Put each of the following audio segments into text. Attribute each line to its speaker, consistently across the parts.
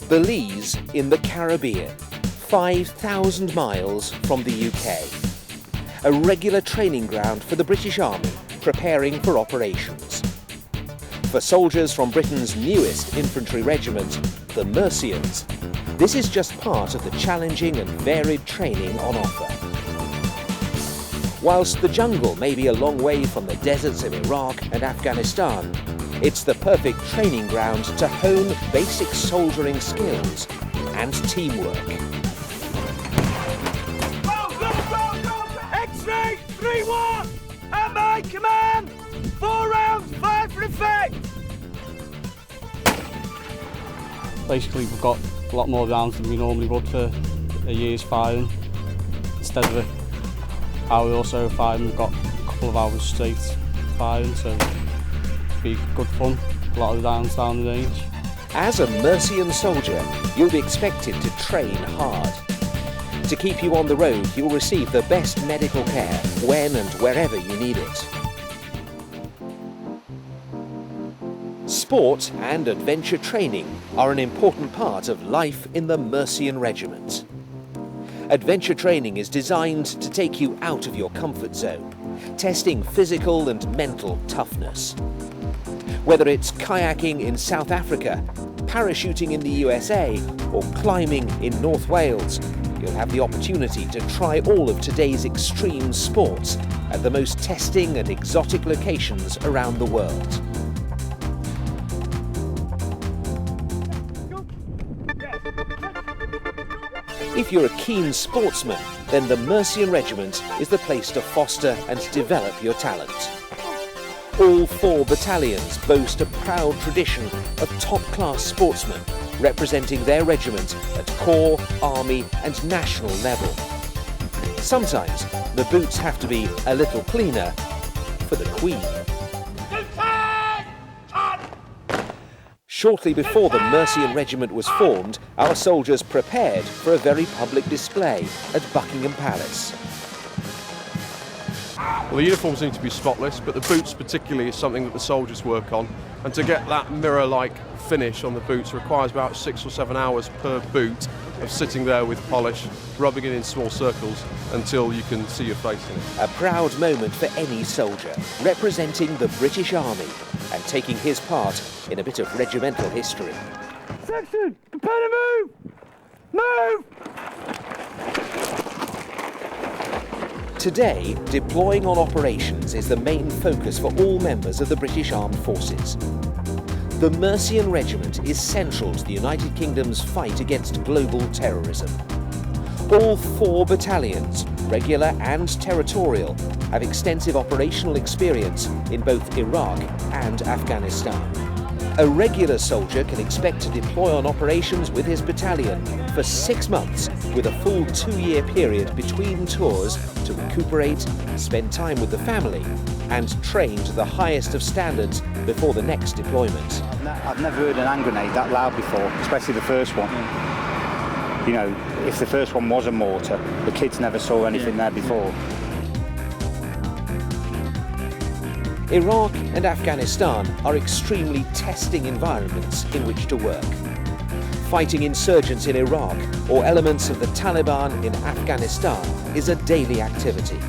Speaker 1: Belize in the Caribbean, 5,000 miles from the UK. A regular training ground for the British Army, preparing for operations. For soldiers from Britain's newest infantry regiment, the Mercians, this is just part of the challenging and varied training on offer. Whilst the jungle may be a long way from the deserts of Iraq and Afghanistan, it's the perfect training ground to hone basic soldiering skills and teamwork.
Speaker 2: Go, go, go, go! X-ray 3-1! At my command! 4 rounds, 5 for effect!
Speaker 3: Basically, we've got a lot more rounds than we normally would for a year's firing. Instead of an hour or so of firing, we've got a couple of hours straight firing, so be good fun, a lot of rounds down the range.
Speaker 1: As a Mercian soldier, you'll be expected to train hard. To keep you on the road, you'll receive the best medical care when and wherever you need it. Sport and adventure training are an important part of life in the Mercian Regiment. Adventure training is designed to take you out of your comfort zone, testing physical and mental toughness. Whether it's kayaking in South Africa, parachuting in the USA, or climbing in North Wales, you'll have the opportunity to try all of today's extreme sports at the most testing and exotic locations around the world. If you're a keen sportsman, then the Mercian Regiment is the place to foster and develop your talent. All 4 battalions boast a proud tradition of top-class sportsmen representing their regiment at corps, army and national level. Sometimes the boots have to be a little cleaner for the Queen. Shortly before the Mercian Regiment was formed, our soldiers prepared for a very public display at Buckingham Palace.
Speaker 4: Well, the uniforms need to be spotless, but the boots particularly is something that the soldiers work on. And to get that mirror-like finish on the boots requires about 6 or 7 hours per boot of sitting there with polish, rubbing it in small circles until you can see your face in it.
Speaker 1: A proud moment for any soldier, representing the British Army and taking his part in a bit of regimental history.
Speaker 2: Section, prepare to move! Move!
Speaker 1: Today, deploying on operations is the main focus for all members of the British Armed Forces. The Mercian Regiment is central to the United Kingdom's fight against global terrorism. All 4 battalions, regular and territorial, have extensive operational experience in both Iraq and Afghanistan. A regular soldier can expect to deploy on operations with his battalion for 6 months, with a full 2-year period between tours to recuperate, spend time with the family, and train to the highest of standards before the next deployment.
Speaker 5: I've never heard an hand grenade that loud before, especially the first one. You know, if the first one was a mortar, the kids never saw anything there before.
Speaker 1: Iraq and Afghanistan are extremely testing environments in which to work. Fighting insurgents in Iraq or elements of the Taliban in Afghanistan is a daily activity.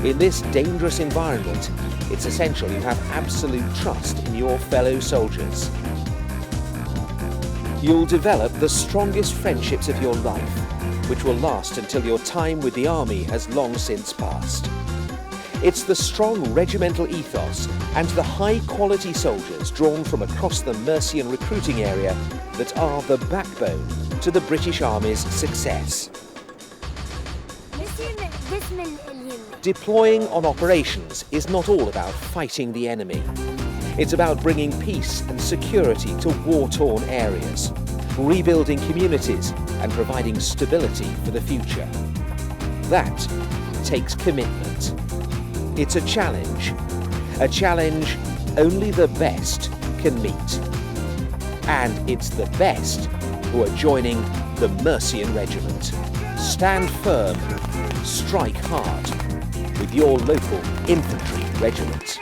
Speaker 1: In this dangerous environment, it's essential you have absolute trust in your fellow soldiers. You'll develop the strongest friendships of your life, which will last until your time with the Army has long since passed. It's the strong regimental ethos and the high-quality soldiers drawn from across the Mercian recruiting area that are the backbone to the British Army's success.
Speaker 6: بسم الله
Speaker 1: Deploying on operations is not all about fighting the enemy. It's about bringing peace and security to war-torn areas, rebuilding communities and providing stability for the future. That takes commitment. It's a challenge only the best can meet. And it's the best who are joining the Mercian Regiment. Stand firm, strike hard with your local infantry regiment.